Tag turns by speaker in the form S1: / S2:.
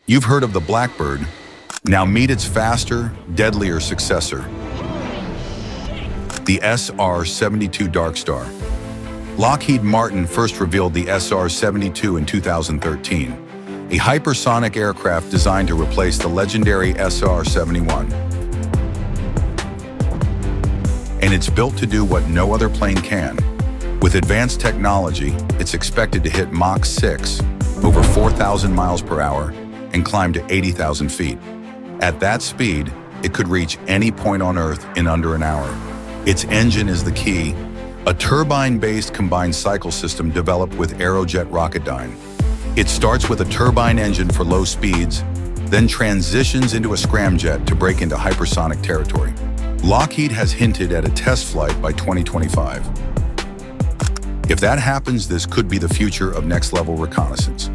S1: You've heard of the Blackbird. Now meet its faster, deadlier successor, the SR-72 Darkstar. Lockheed Martin first revealed the SR-72 in 2013, a hypersonic aircraft designed to replace the legendary SR-71. And it's built to do what no other plane can. With advanced technology, it's expected to hit Mach 6, over 4,000 miles per hour, and climb to 80,000 feet. At that speed, it could reach any point on Earth in under an hour. Its engine is the key, a turbine-based combined cycle system developed with Aerojet Rocketdyne. It starts with a turbine engine for low speeds, then transitions into a scramjet to break into hypersonic territory. Lockheed has hinted at a test flight by 2025. If that happens, this could be the future of next-level reconnaissance.